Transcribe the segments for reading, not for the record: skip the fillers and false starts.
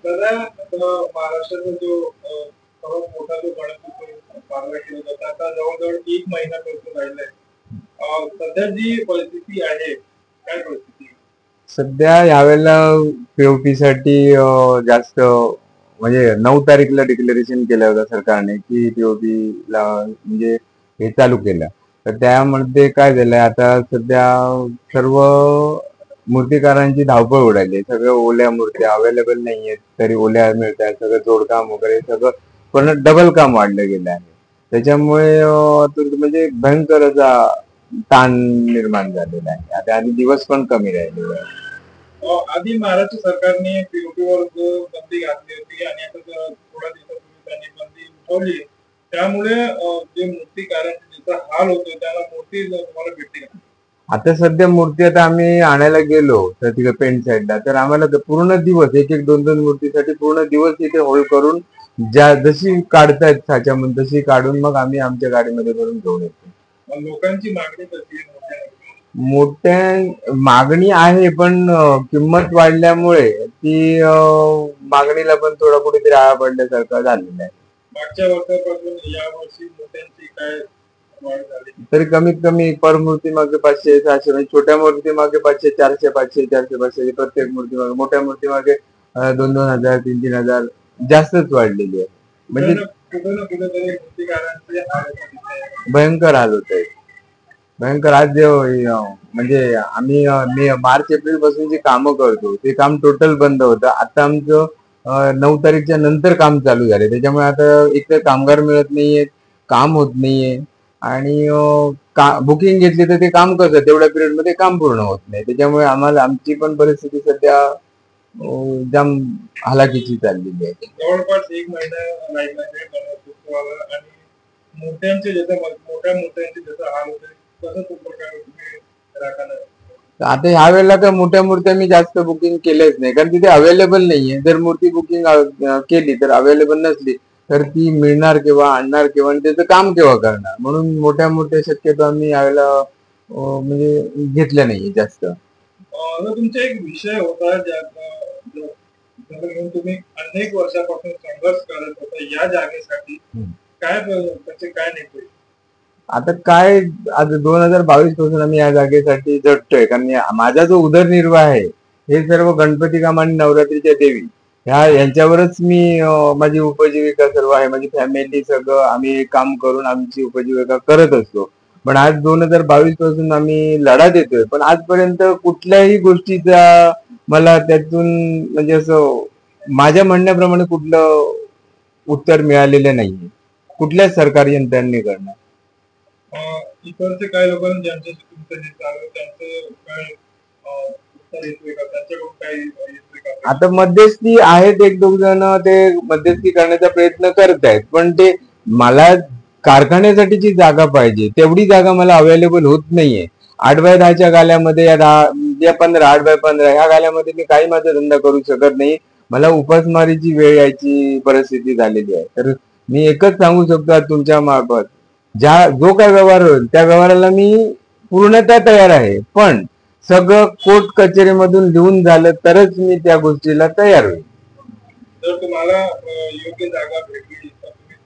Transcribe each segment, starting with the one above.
दादा, महाराष्ट्राचा जो सर्वात मोठा जो गणपती साजरा केला जातो आता जवळजवळ 1 महिन्यापासून राहिलाय. सध्या जी परिस्थिती आहे, काय परिस्थिती आहे? सध्या यावेळेला पीओपी साठी जास्त म्हणजे 9 तारीखला डिक्लेरेशन केलं होतं सरकारने की पीओपी ला म्हणजे हे चालू केलं. तर त्यामध्ये काय झालंय, आता सध्या सर्व मूर्तिकारांची धावपळ उडाली. सगळं ओल्या मूर्त्या अवेलेबल नाहीयेत, तरी ओल्या मिळत आहेत. सगळं जोडकाम वगैरे सगळं पण डबल काम वाढलं गेलं आहे. त्याच्यामुळे म्हणजे भयंकर असा ताण निर्माण झालेला आहे आता, आणि दिवस पण कमी राहिलेले आहे. आधी महाराष्ट्र सरकारने पीओपीवर जो बंदी घातली होती आणि आता थोड्या दिवसापूर्वी त्यांनी बंदी उठवली, त्यामुळे जे मूर्तिकारांचे ज्याचा हाल होतो त्याला मूर्ती तुम्हाला भेटते का? आता सध्या मूर्ती आता आम्ही आणायला गेलो तर तिकडे पेंट साईडला, तर आम्हाला पूर्ण दिवस एक एक दोन दोन मूर्तीसाठी पूर्ण दिवस इथे होल्ड करून ज्या जशी काढतायत साच्यामध्ये तशी काढून मग आम्ही आमच्या गाडीमध्ये भरून घेऊन येतो. लोकांची मागणी कशी आहे मोठ्या मागणी आहे, पण किंमत वाढल्यामुळे ती मागणीला पण थोडा कुठेतरी आळा पडल्यासारखं झालेलं आहे. मागच्या वर्षापासून या वर्षी मोठ्यांची काय वाढ झाली? तरी कमीत कमी पर मूर्ती मागे 500-600, म्हणजे छोट्या मूर्ती मागे 500, 400, 500, 400, 500 प्रत्येक मूर्ती मागे. मोठ्या मूर्ती मागे 2-2 हजार, 3-3 हजार जास्तच वाढलेली आहे. म्हणजे कुठे ना कुठेतरी मूर्तिकारांचे हाल होत आहेत. भयंकर हाल होत आहेत, भयंकर. आज म्हणजे आम्ही मार्च एप्रिल पासून जे काम करतो ते काम टोटल बंद होतं. आता आमचं 9 तारीखच्या नंतर काम चालू झाले. त्याच्यामुळे आता एक तर कामगार मिळत नाहीयेत, काम होत नाहीये, आणि बुकिंग घेतली तर ते काम करतात तेवढ्या पिरियड मध्ये काम पूर्ण होत नाही. त्याच्यामुळे आम्हाला आमची पण परिस्थिती सध्या जाम हालाकीची चाललेली आहे. जवळपास 1 महिना राहिला आहे गणेशोत्सवाला आणि मोठ्या मूर्त्यांचे जसं हाल होते तसं प्रकारे तुम्ही राखणार. आता ह्या वेळेला काय मोठ्या मूर्त्या मी जास्त बुकिंग केलेच नाही, कारण तिथे अवेलेबल नाहीये. जर मूर्ती बुकिंग केली तर अवेलेबल नसली तर ती मिळणार केव्हा, आणणार केव्हा, आणि त्याचं काम केव्हा करणार. म्हणून मोठ्या मूर्त्या शक्यतो आम्ही यावेळेला म्हणजे घेतल्या नाहीये जास्त. तुमचा एक विषय होता ज्याला घेऊन तुम्ही अनेक वर्षापासून संघर्ष करत होता या जागेसाठी, काय त्याचे काय नेते? आता काय, आज 2022 पासून आम्ही या जागेसाठी झटतोय, कारण माझा जो उदरनिर्वाह आहे हे सर्व गणपती काम आणि नवरात्रीच्या देवी यांच्यावरच मी माझी उपजीविका सर्व आहे. माझी फॅमिली सगळं आम्ही काम करून आमची उपजीविका करत असतो. पण आज 2022 पासून आम्ही लढा देतोय, पण आजपर्यंत कुठल्याही गोष्टीचा मला त्यातून म्हणजे असं माझ्या म्हणण्याप्रमाणे कुठलं उत्तर मिळालेलं नाहीये कुठल्याच सरकारी यंत्रणेकडनं. इकडचे काही लोकांना ज्यांच्याशी तुमचं हे चालू त्यांचं काय उत्तर येतोय का? त्यांच्याकडून काही येतोय का? आता मध्यस्थी आहेत, एक दोन जण ते मध्यस्थी करण्याचा प्रयत्न करत आहेत, पण ते मला कारखान्यासाठीची जागा पाहिजे तेवढी जागा मला अवेलेबल होत नाहीये. 8x10च्या गाल्यामध्ये या 15 8x15 ह्या गाल्यामध्ये मी काही माझा धंदा करू शकत नाही. मला उपासमारीची वेळ यायची परिस्थिती झालेली आहे. तर मी एकच सांगू शकतो तुमच्या मार्फत, जो काय व्यवहार होईल त्या व्यवहाराला मी पूर्णतः तयार आहे, पण सगळं कोर्ट कचेरीमधून लिहून झालं तरच मी त्या गोष्टीला तयार होईल. जर तुम्हाला योग्य जागा भेटली तर तुम्ही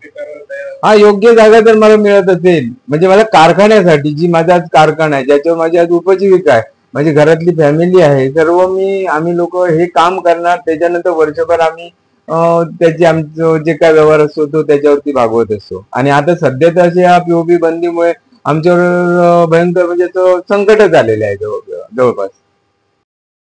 ते करायला तयार? हा, योग्य जागा जर मला मिळत असेल, म्हणजे मला कारखान्यासाठी, जी माझा आज कारखाना आहे ज्याच्यावर माझी आज उपजीविका आहे, माझी घरातली फॅमिली आहे, सर्व आम्ही लोक हे काम करणार. त्याच्यानंतर वर्षभर आम्ही त्याची आमचं जे काय व्यवहार असतो तो त्याच्यावरती भागवत असतो. आणि आता सध्या तर अशा पीओपी बंदीमुळे आमच्यावर भयंकर म्हणजे संकटच आलेलं आहे जवळपास.